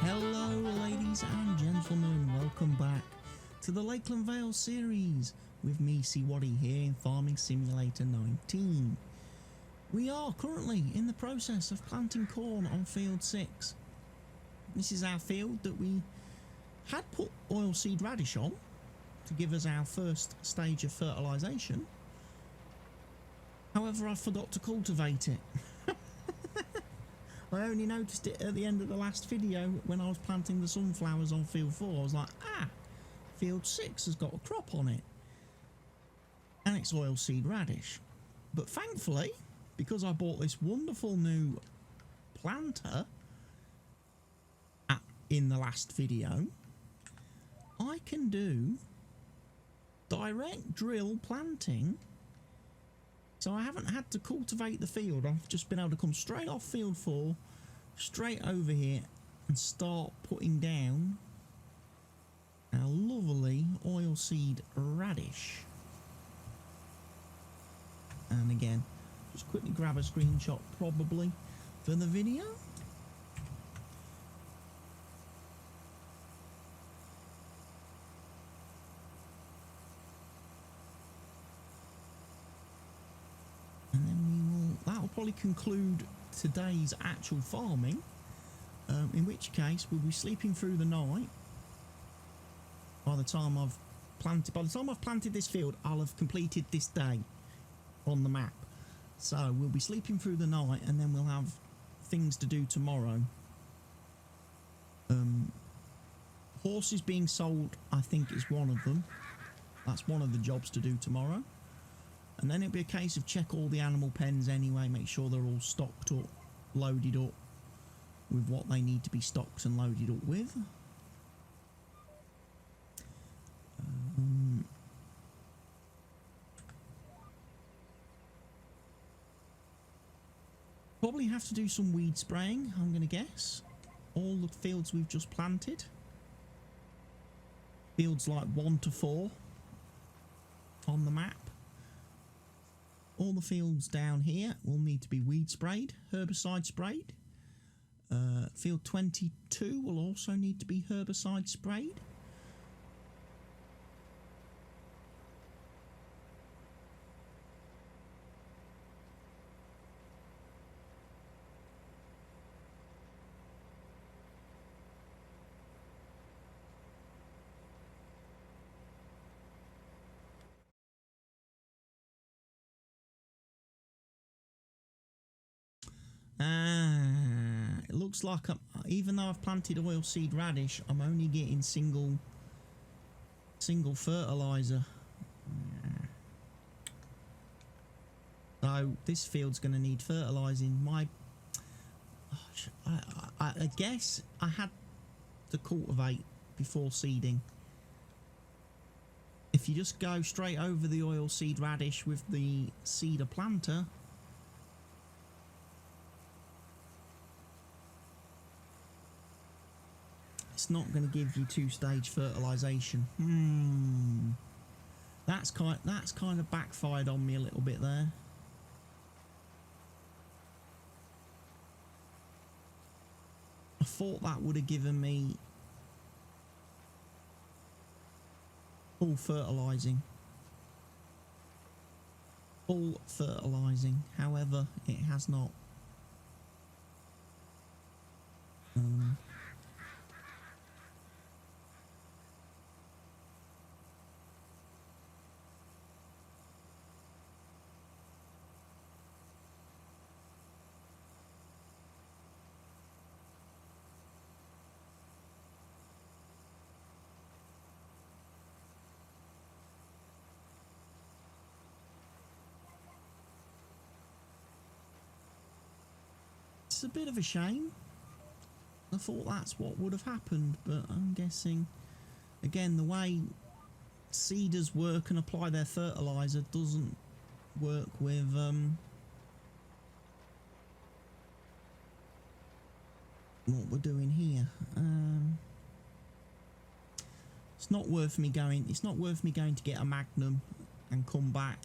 Hello ladies and gentlemen, welcome back to the Lakeland Vale series with me, CWATTYESO, here in Farming Simulator 19. We are currently in the process of planting corn on field 6. This is our field that we had put oilseed radish on to give us our first stage of fertilisation. However, I forgot to cultivate it. I only noticed it at the end of the last video when I was planting the sunflowers on field 4. I was like, field 6 has got a crop on it. And it's oilseed radish. But thankfully, because I bought this wonderful new planter in the last video, I can do direct drill planting. So I haven't had to cultivate the field. I've just been able to come straight off field 4, straight over here and start putting down our lovely oilseed radish. And again, just quickly grab a screenshot probably for the video. And then that'll probably conclude today's actual farming, in which case we'll be sleeping through the night. By the time I've planted this field, I'll have completed this day on the map. So we'll be sleeping through the night, and then we'll have things to do tomorrow. Horses being sold, I think, is one of them. That's one of the jobs to do tomorrow. And then it'll be a case of check all the animal pens anyway, make sure they're all stocked up, loaded up with what they need to be stocked and loaded up with. Probably have to do some weed spraying, I'm going to guess. All the fields we've just planted. Fields like 1 to 4 on the map. All the fields down here will need to be weed sprayed, herbicide sprayed. Field 22 will also need to be herbicide sprayed. It looks like even though I've planted oilseed radish, I'm only getting single fertilizer. So this field's going to need fertilizing. I guess I had to cultivate before seeding. If you just go straight over the oilseed radish with the seeder planter, it's not going to give you 2-stage fertilization. That's kind of backfired on me a little bit there. I thought that would have given me full fertilizing. However, it has not. It's a bit of a shame. I thought that's what would have happened, but I'm guessing, again, the way seeders work and apply their fertilizer doesn't work with what we're doing here. It's not worth me going. It's not worth me going to get a Magnum and come back.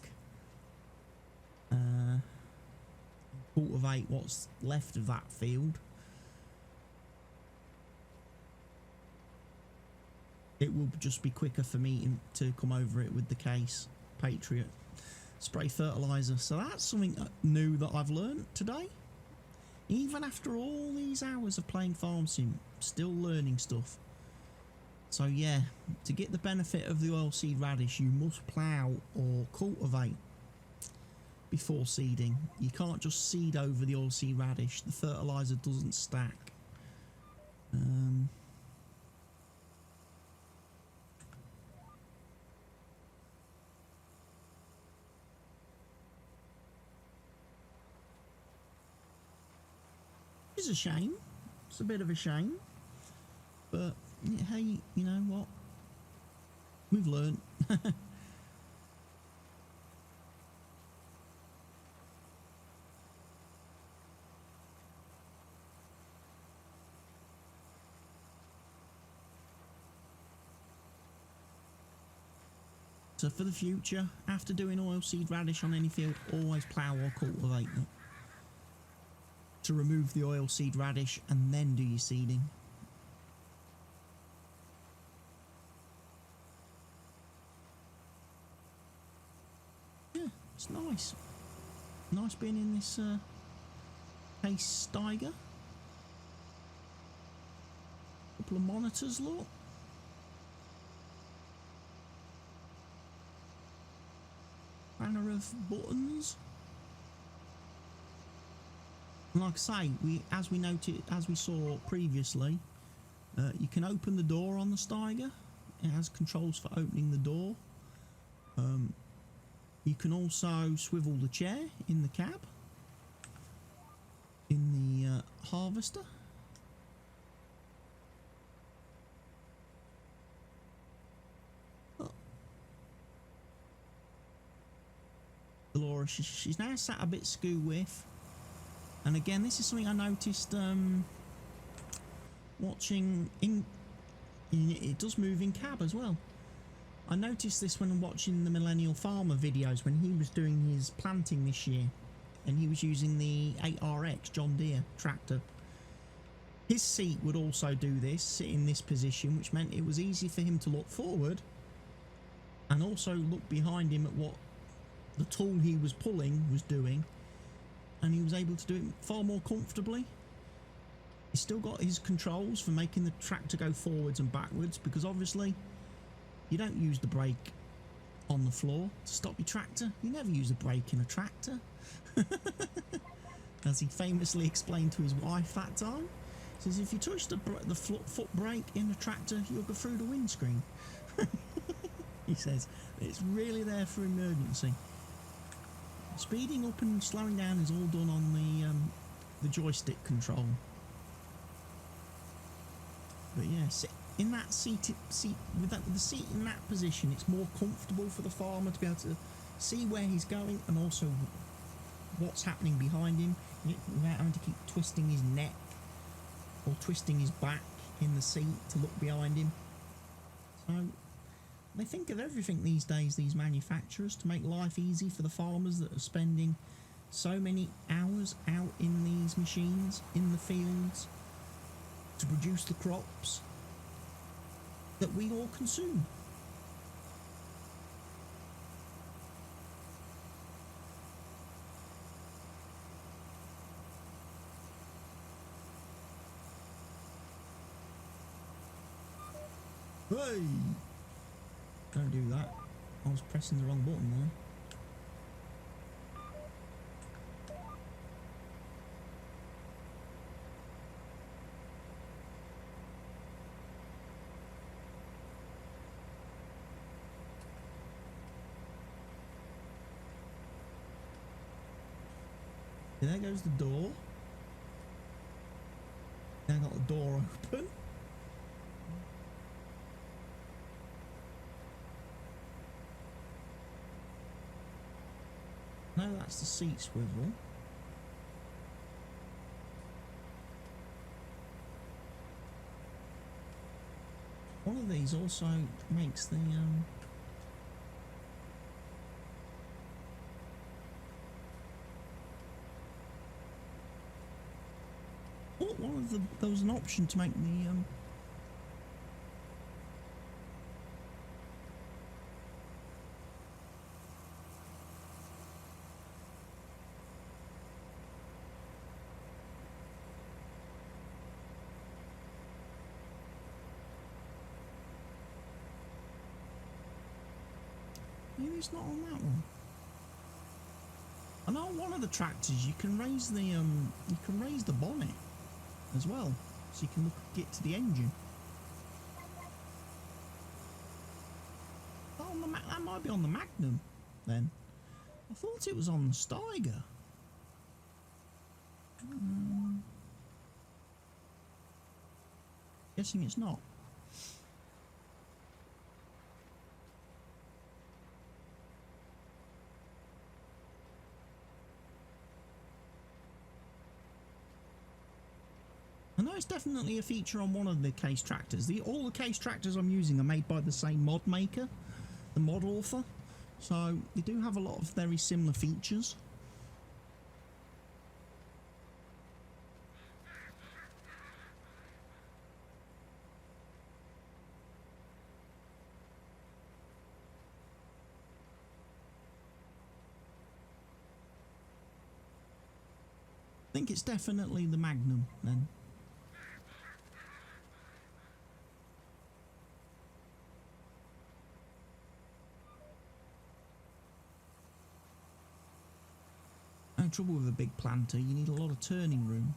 Cultivate what's left of that field. it will just be quicker for me to come over it with the case Patriot spray fertilizer. So that's something new that I've learned today. Even after all these hours of playing Farm Sim, still learning stuff. So yeah, to get the benefit of the oilseed radish, you must plough or cultivate before seeding. You can't just seed over the oilseed radish. The fertilizer doesn't stack. It's a shame. It's a bit of a shame. But hey, you know what? We've learned. So for the future, after doing oilseed radish on any field, always plough or cultivate it to remove the oilseed radish and then do your seeding. Yeah, it's nice. Nice being in this case Steiger. Couple of monitors, look. Banner of buttons. And like I say, as we saw previously, you can open the door on the Steiger. It has controls for opening the door. You can also swivel the chair in the cab, in the harvester. Laura, she's now sat a bit skew with, and again, this is something I noticed watching it does move in cab as well. I noticed this when watching the Millennial Farmer videos when he was doing his planting this year, and he was using the 8RX John Deere tractor. His seat would also do this, sit in this position, which meant it was easy for him to look forward and also look behind him at what the tool he was pulling was doing, and he was able to do it far more comfortably. He's still got his controls for making the tractor go forwards and backwards, because obviously you don't use the brake on the floor to stop your tractor. You never use a brake in a tractor. As he famously explained to his wife that time, he says, if you touch the foot brake in a tractor, you'll go through the windscreen. He says it's really there for emergency. Speeding up and slowing down is all done on the joystick control. But yeah, in that seat with the seat in that position, it's more comfortable for the farmer to be able to see where he's going and also what's happening behind him without having to keep twisting his neck or twisting his back in the seat to look behind him. So they think of everything these days, these manufacturers, to make life easy for the farmers that are spending so many hours out in these machines, in the fields, to produce the crops that we all consume. Hey! Don't do that. I was pressing the wrong button there. There goes the door. Now got the door open. No, that's the seat swivel. One of these also makes the there was an option to make the Maybe it's not on that one. I know on one of the tractors you can raise the bonnet as well, so you can get to the engine. Oh, that might be on the Magnum then. I thought it was on the Steiger. Guessing it's not. I know it's definitely a feature on one of the case tractors. All the case tractors I'm using are made by the same mod maker, the mod author, so they do have a lot of very similar features. I think it's definitely the Magnum then. No trouble with a big planter, you need a lot of turning room.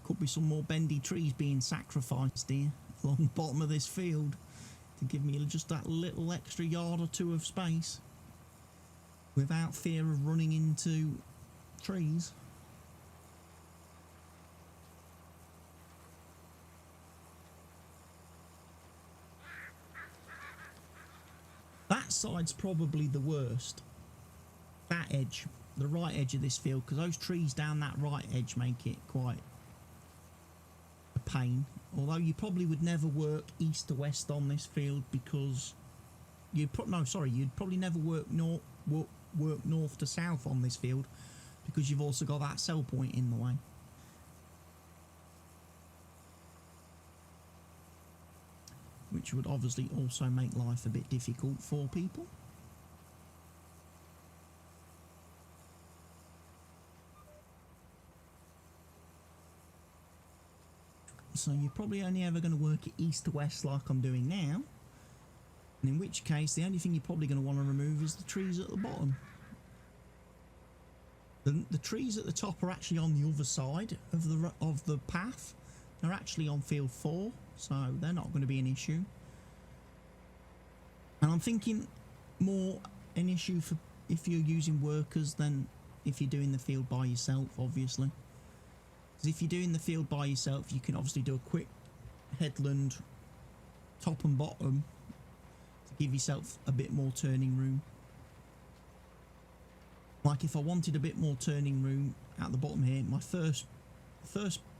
Could be some more bendy trees being sacrificed here along the bottom of this field to give me just that little extra yard or two of space without fear of running into trees. That side's probably the worst. That edge, the right edge of this field, because those trees down that right edge make it quite a pain. Although you probably would never work east to west on this field because you'd probably never work north to south on this field because you've also got that sell point in the way. Which would obviously also make life a bit difficult for people. So you're probably only ever going to work it east to west like I'm doing now. And in which case, the only thing you're probably going to want to remove is the trees at the bottom. The trees at the top are actually on the other side of the path. They're actually on field 4, so they're not going to be an issue. And I'm thinking more an issue for if you're using workers than if you're doing the field by yourself, obviously. Because if you're doing the field by yourself, you can obviously do a quick headland top and bottom to give yourself a bit more turning room. Like if I wanted a bit more turning room at the bottom here, my first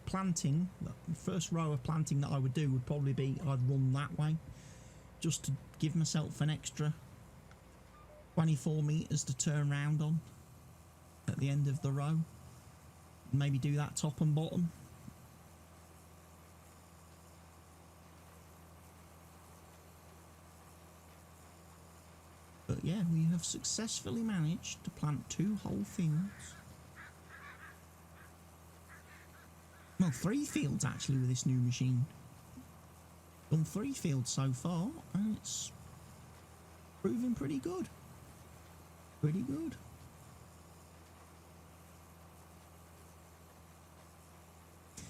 planting, the first row of planting that I would do would probably be I'd run that way just to give myself an extra 24 metres to turn round on at the end of the row. Maybe do that top and bottom. But yeah, we have successfully managed to plant 2 whole fields. Well, 3 fields actually with this new machine. Done 3 fields so far, and it's proving pretty good. Pretty good.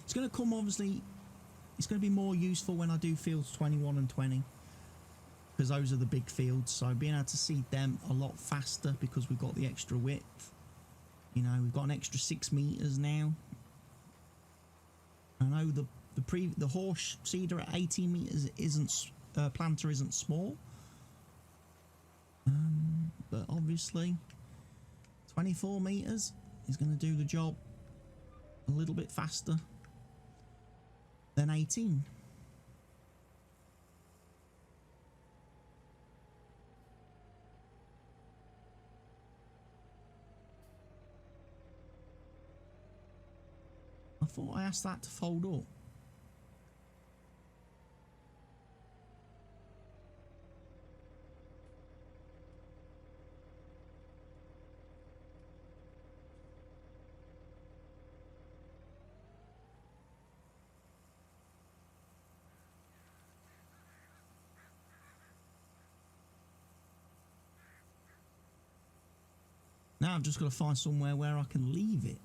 It's going to come, obviously, it's going to be more useful when I do fields 21 and 20. Because those are the big fields, so being able to seed them a lot faster because we've got the extra width. You know, we've got an extra 6 metres now. I know the horse seeder at 18 metres planter isn't small, but obviously 24 metres is going to do the job a little bit faster than 18. I thought I asked that to fold up. Now I've just got to find somewhere where I can leave it.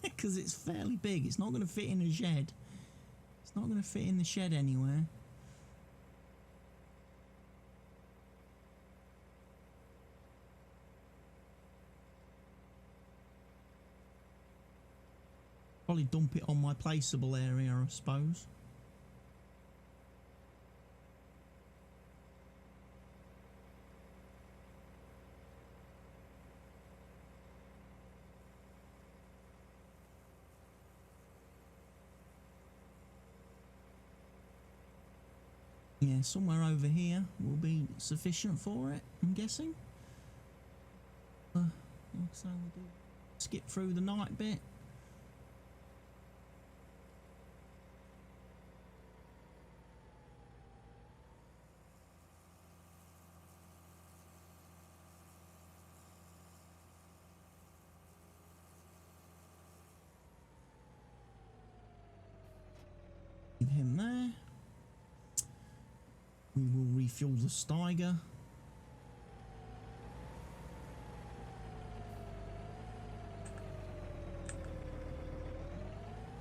Because it's fairly big. It's not going to fit in a shed. It's not going to fit in the shed anywhere. Probably dump it on my placeable area, I suppose. Yeah, somewhere over here will be sufficient for it, I'm guessing. So we'll do skip through the night bit. Leave him there. We will refuel the Steiger.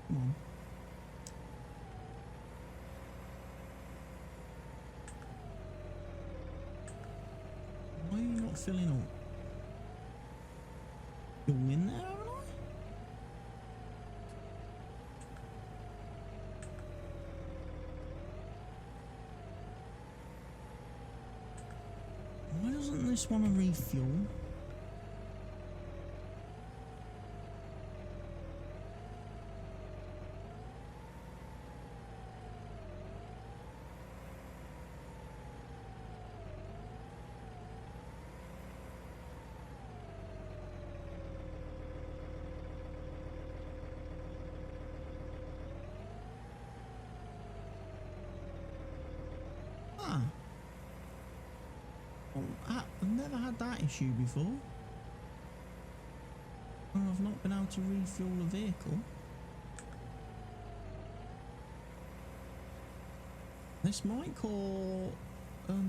Come on. Why are you not filling up? You're in there, haven't I? Why doesn't this want to refuel? Ah. I've never had that issue before. Or I've not been able to refuel a vehicle. This might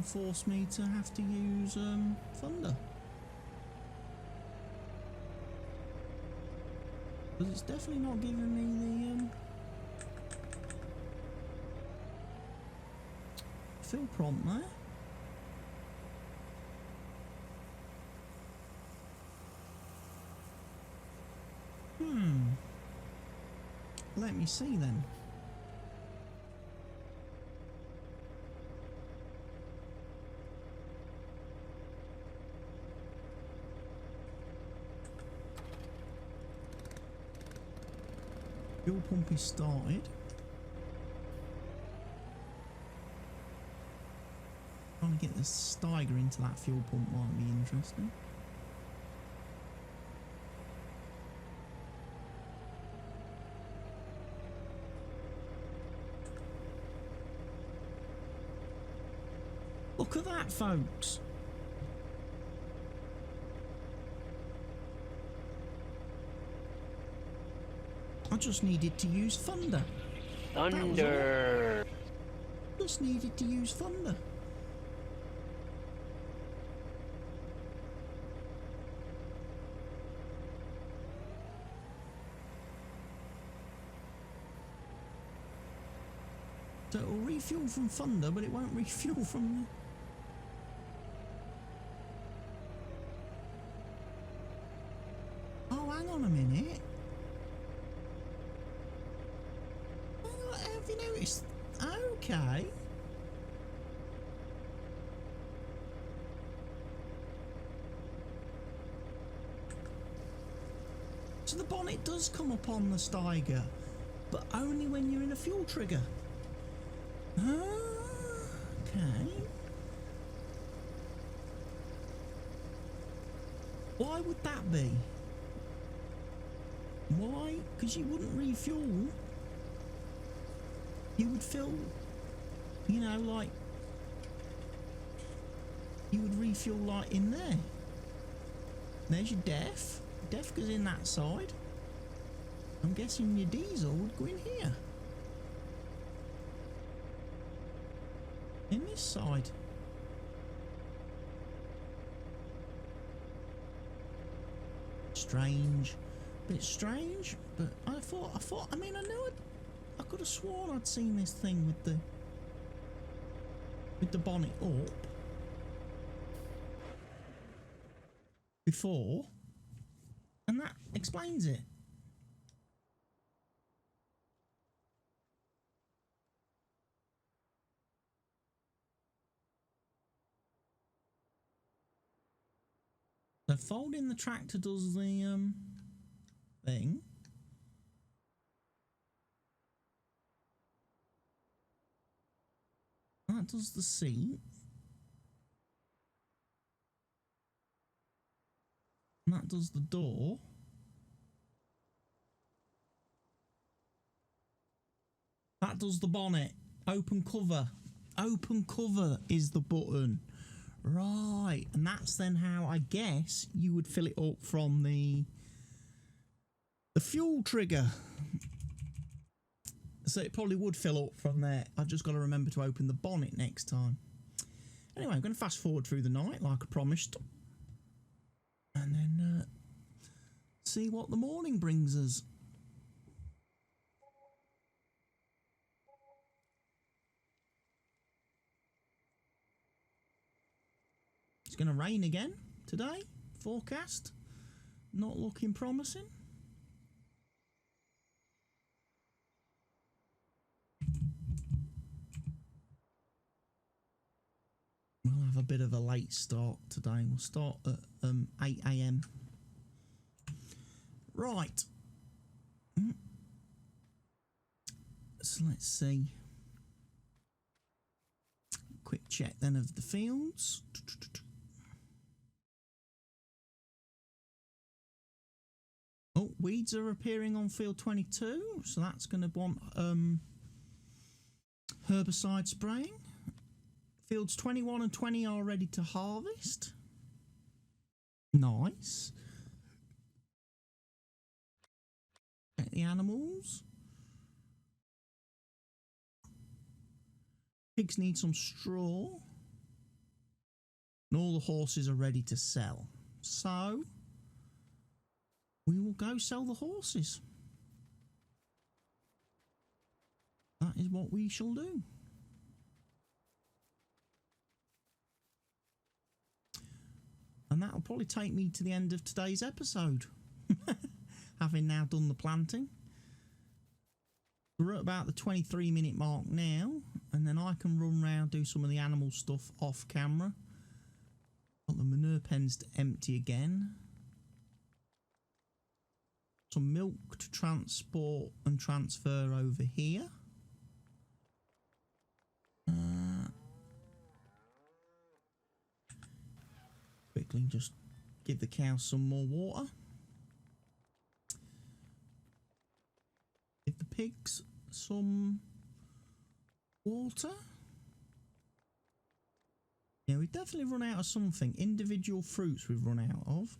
force me to have to use Thunder. Because it's definitely not giving me the fill prompt there. Let me see then. Fuel pump is started. Trying to get the Steiger into that fuel pump might be interesting. Look at that, folks. I just needed to use Thunder. Thunder. Just needed to use Thunder. So it will refuel from Thunder, but it won't refuel from... Oh, hang on a minute. Have you noticed? Okay. So the bonnet does come up on the Steiger, but only when you're in a fuel trigger. Okay. Why would that be? Why? Because you wouldn't refuel. You would fill, you know, like, you would refuel like in there. There's your def. Def goes in that side. I'm guessing your diesel would go in here. In this side. strange. Bit strange, but I mean, I could have sworn I'd seen this thing with the bonnet up before, and that explains it. So folding the tractor does the thing. That does the seat. And that does the door. That does the bonnet. Open cover. Open cover is the button. Right. And that's then how, I guess, you would fill it up from the fuel trigger. So it probably would fill up from there. I've just got to remember to open the bonnet next time. Anyway, I'm going to fast forward through the night like I promised. And then see what the morning brings us. It's going to rain again today. Forecast. Not looking promising. We'll have a bit of a late start today. We'll start at 8 AM. Right. So let's see. Quick check then of the fields. Oh, weeds are appearing on field 22, so that's going to want herbicide spraying. Fields 21 and 20 are ready to harvest. Nice. Get the animals. Pigs need some straw. And all the horses are ready to sell. So we will go sell the horses. That is what we shall do. And that'll probably take me to the end of today's episode. Having now done the planting. We're at about the 23-minute mark now. And then I can run round, do some of the animal stuff off camera. Got the manure pens to empty again. Some milk to transport and transfer over here. Quickly just give the cows some more water. Give the pigs some water. Yeah, we've definitely run out of something. Individual fruits we've run out of.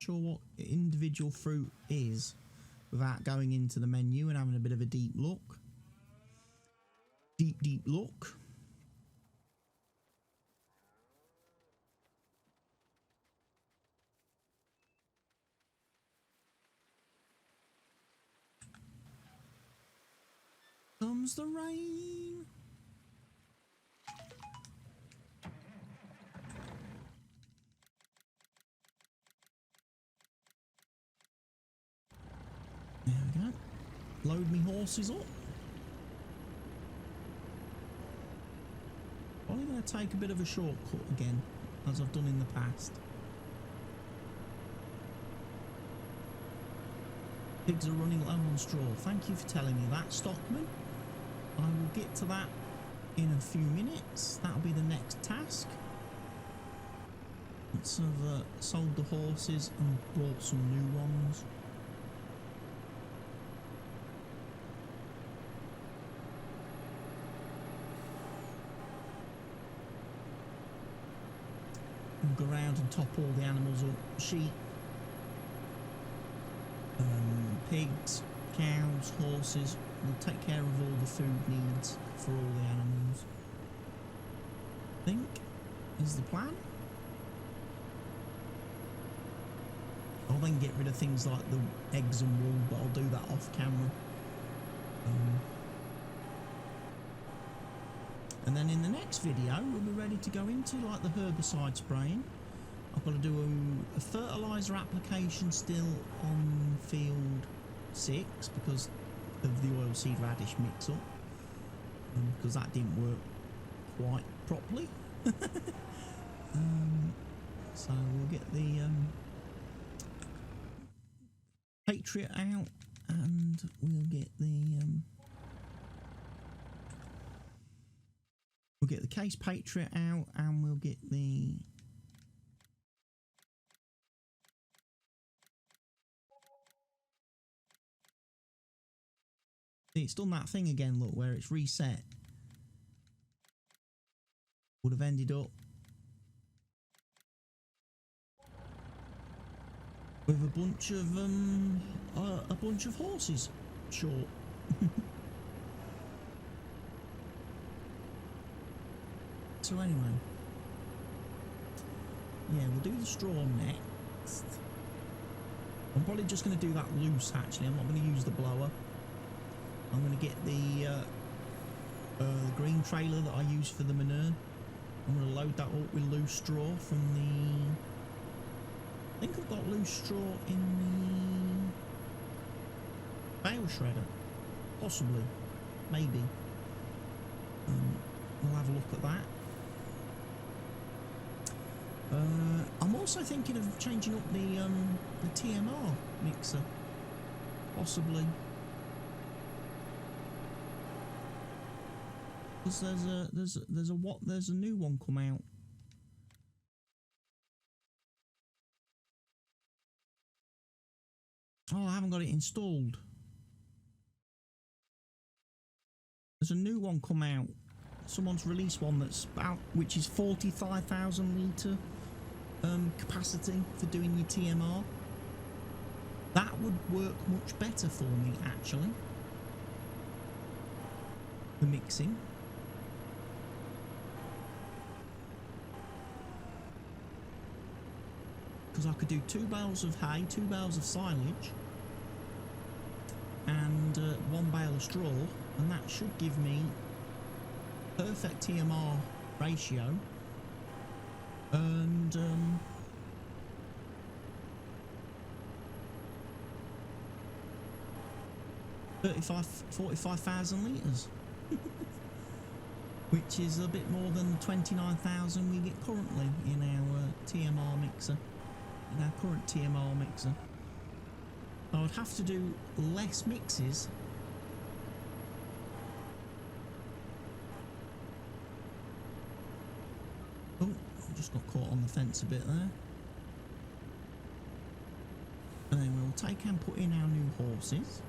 Sure what individual fruit is without going into the menu and having a bit of a deep look. Deep look. Comes the rain. There we go. Load me horses up. Probably going to take a bit of a shortcut again, as I've done in the past. Pigs are running low on straw. Thank you for telling me that, Stockman. I will get to that in a few minutes. That'll be the next task. Let's have sold the horses and bought some new ones. We'll go around and top all the animals up. Sheep, pigs, cows, horses. We'll take care of all the food needs for all the animals. I think is the plan. I'll then get rid of things like the eggs and wool, but I'll do that off camera. And then in the next video, we'll be ready to go into like the herbicide spraying. I've got to do a fertiliser application still on field 6 because of the oilseed radish mix-up, because that didn't work quite properly. So we'll get the Patriot out, and we'll get the Case Patriot out, and we'll get the it's done that thing again, look, where it's reset. Would have ended up with a bunch of horses short. So anyway, yeah, we'll do the straw next. I'm probably just going to do that loose, actually. I'm not going to use the blower. I'm going to get the green trailer that I use for the manure. I'm going to load that up with loose straw from the... I think I've got loose straw in the bale shredder. Possibly. Maybe. We'll have a look at that. I'm also thinking of changing up the TMR mixer. Possibly. Because there's a new one come out. Oh, I haven't got it installed. There's a new one come out. Someone's released one that's about, which is 45,000 litre capacity for doing your TMR. That would work much better for me, actually. The mixing. Because I could do 2 bales of hay, 2 bales of silage, and 1 bale of straw, and that should give me perfect TMR ratio, and 45,000 litres, which is a bit more than 29,000 we get currently in our TMR mixer, in our current TMR mixer. I would have to do less mixes. Oh, I just got caught on the fence a bit there. And then we'll take and put in our new horses.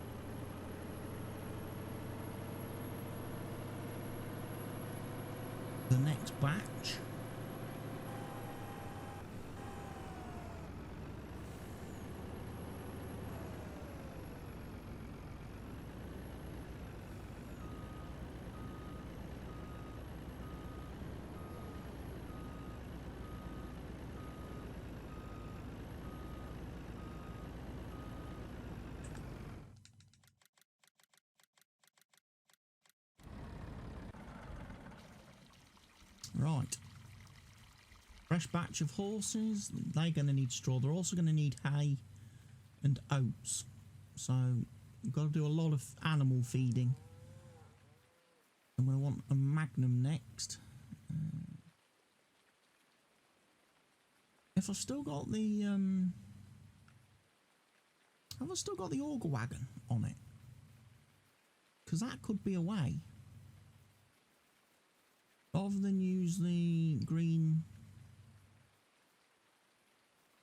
The next batch. Right, fresh batch of horses. They're going to need straw. They're also going to need hay and oats. So we've got to do a lot of animal feeding. I'm going to want a Magnum next. If I've still got the have I still got the auger wagon on it? Because that could be a way. Rather than use the green,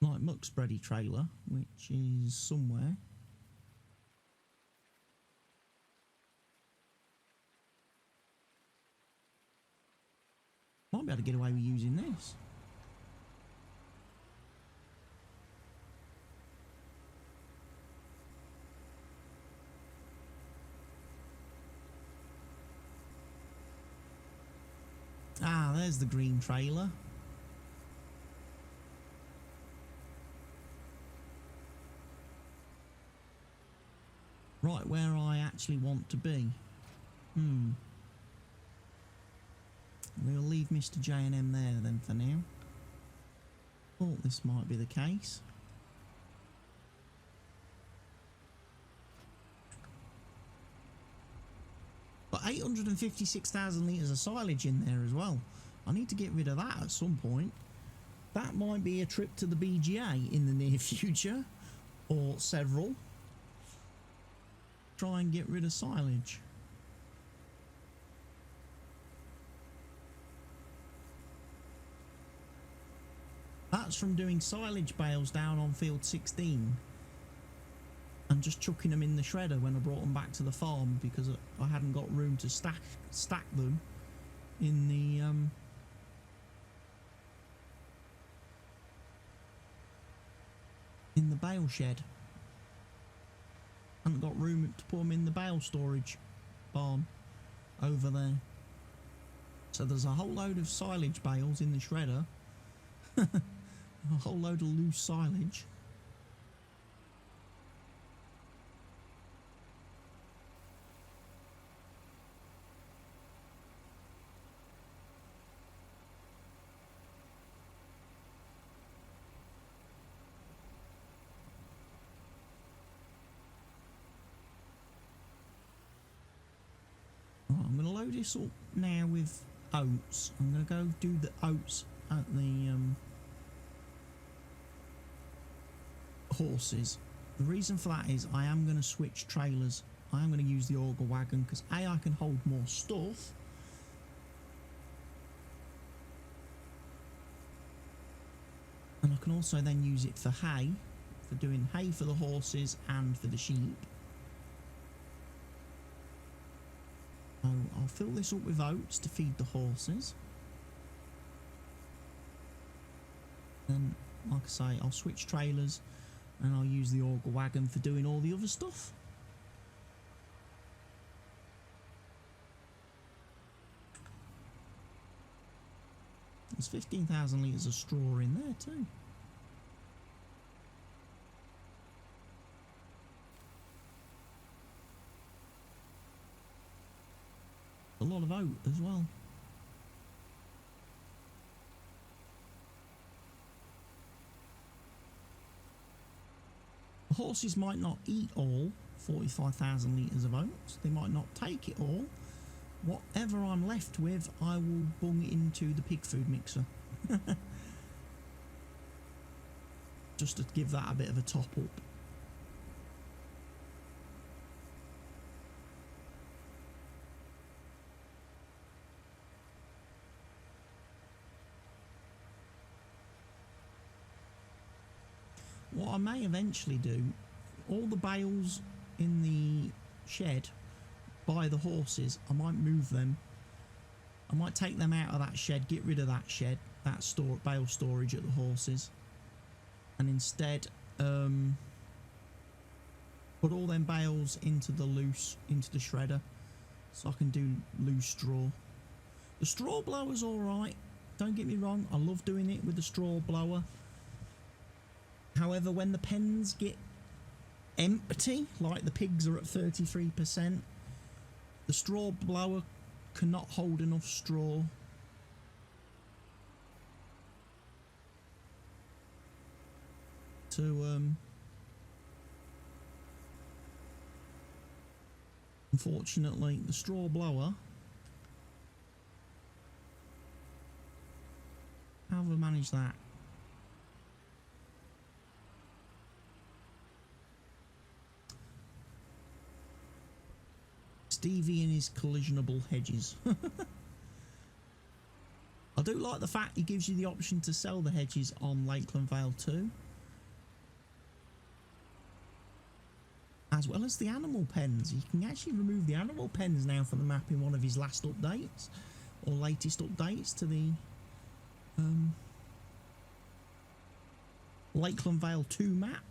like muck spready trailer, which is somewhere. Might be able to get away with using this. Ah, there's the green trailer. right where I actually want to be. We'll leave Mr. J&M there then for now. Thought this might be the case. But 856,000 litres of silage in there as well. I need to get rid of that at some point. That might be a trip to the BGA in the near future, or several. Try and get rid of silage. That's from doing silage bales down on field 16 and just chucking them in the shredder when I brought them back to the farm because I hadn't got room to stack them in the bale shed. Hadn't got room to put them in the bale storage barn over there. So there's a whole load of silage bales in the shredder. A whole load of loose silage. Right, I'm going to load this up now with oats. I'm going to go do the oats at the horses. The reason for that is I am going to switch trailers. I am going to use the auger wagon because A, I can hold more stuff, and I can also then use it for hay, for doing hay for the horses and for the sheep. So I'll fill this up with oats to feed the horses. Then, like I say, I'll switch trailers and I'll use the auger wagon for doing all the other stuff. There's 15,000 litres of straw in there too. A lot of oat as well. The horses might not eat all 45,000 litres of oats. They might not take it all. Whatever I'm left with, I will bung it into the pig food mixer. Just to give that a bit of a top up. What I may eventually do, all the bales in the shed by the horses, I might move them. I might take them out of that shed, get rid of that shed, that bale storage at the horses, and instead put all them bales into the shredder, so I can do loose straw. The straw blower's alright, don't get me wrong, I love doing it with the straw blower. However, when the pens get empty, like the pigs are at 33%, the straw blower cannot hold enough straw to unfortunately, the straw blower, how have I managed that? Stevie and his collisionable hedges. I do like the fact he gives you the option to sell the hedges on Lakeland Vale 2, as well as the animal pens. You can actually remove the animal pens now from the map in one of his last updates, or latest updates to the Lakeland Vale 2 map.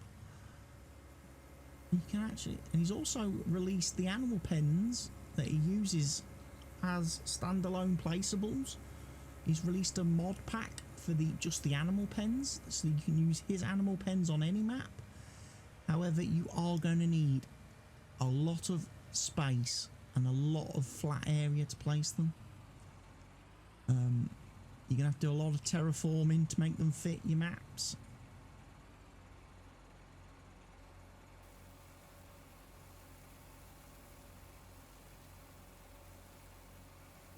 You can actually, and he's also released the animal pens that he uses as standalone placeables. He's released a mod pack for just the animal pens, so you can use his animal pens on any map. However, you are going to need a lot of space and a lot of flat area to place them. You're gonna have to do a lot of terraforming to make them fit your maps.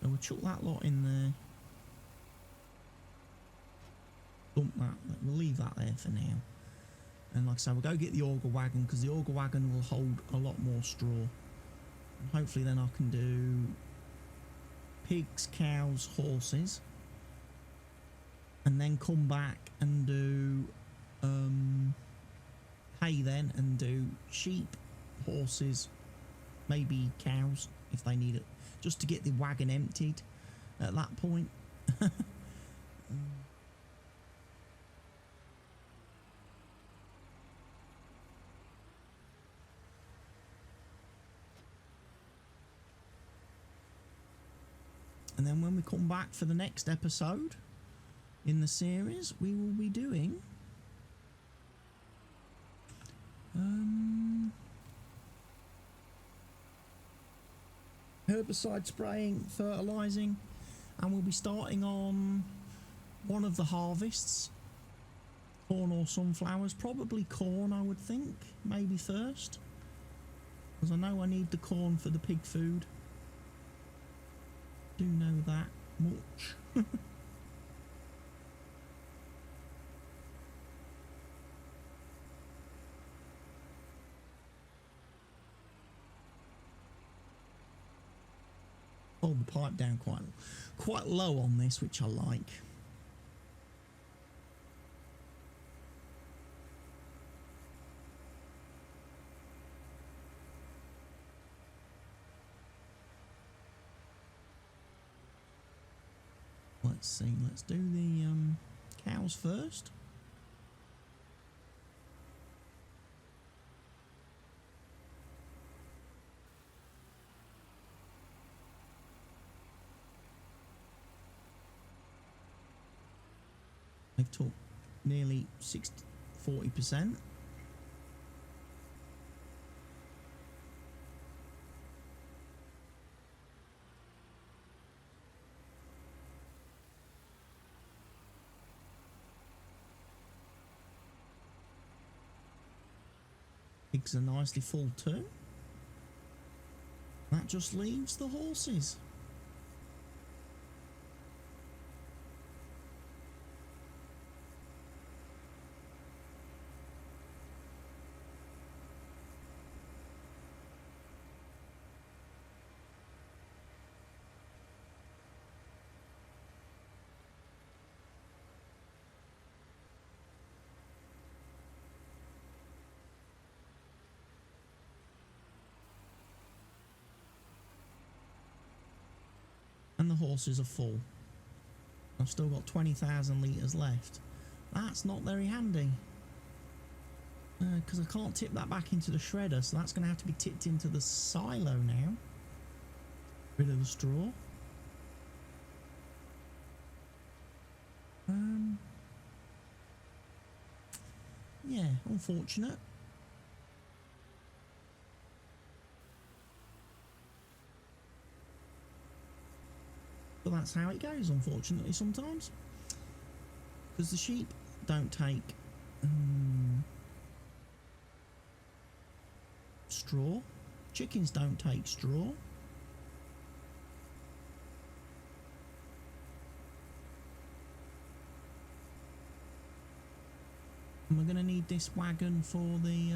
So we'll chuck that lot in there. Dump that. We'll leave that there for now. And like I say, we'll go get the auger wagon, because the auger wagon will hold a lot more straw. And hopefully then I can do pigs, cows, horses. And then come back and do hay then, and do sheep, horses, maybe cows if they need it, just to get the wagon emptied at that point. And then when we come back for the next episode in the series, we will be doing herbicide spraying, fertilizing, and we'll be starting on one of the harvests, corn or sunflowers. Probably corn, I would think, maybe first, because I know I need the corn for the pig food. Do know that much. Hold the pipe down quite low on this, which I like. Let's see, let's do the cows first. They've took nearly 40%. Pigs are nicely full too. That just leaves the horses. And the horses are full. I've still got 20,000 litres left. That's not very handy, because I can't tip that back into the shredder, so that's going to have to be tipped into the silo now. Rid of the straw. Yeah, unfortunate. But that's how it goes, unfortunately, sometimes. Because the sheep don't take straw. Chickens don't take straw. And we're going to need this wagon for the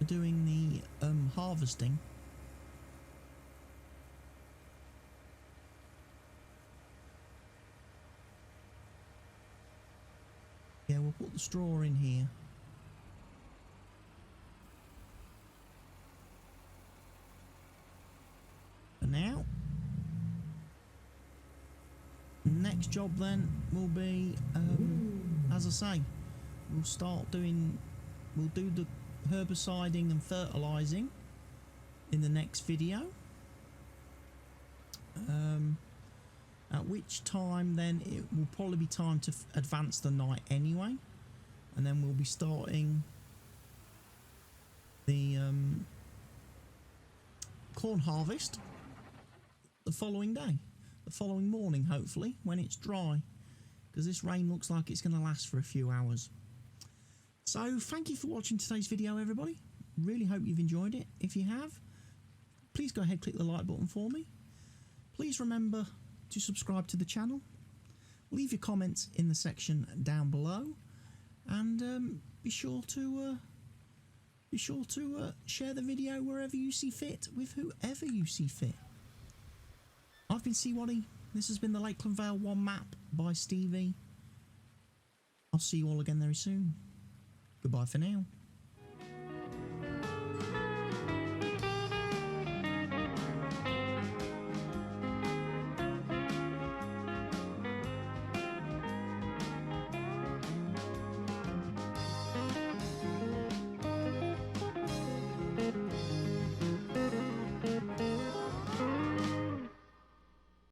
doing the harvesting. Yeah, we'll put the straw in here. For now. Next job then will be, as I say, we'll do the herbiciding and fertilizing in the next video, and at which time then it will probably be time to advance the night anyway, and then we'll be starting the corn harvest the following day, the following morning, hopefully, when it's dry, because this rain looks like it's going to last for a few hours. So thank you for watching today's video, everybody. Really hope you've enjoyed it. If you have, please go ahead, click the like button for me. Please remember to subscribe to the channel. Leave your comments in the section down below, and be sure to share the video wherever you see fit with whoever you see fit. I've been CWATTY. This has been the Lakeland Vale 1 map by Stevie. I'll see you all again very soon. Goodbye for now.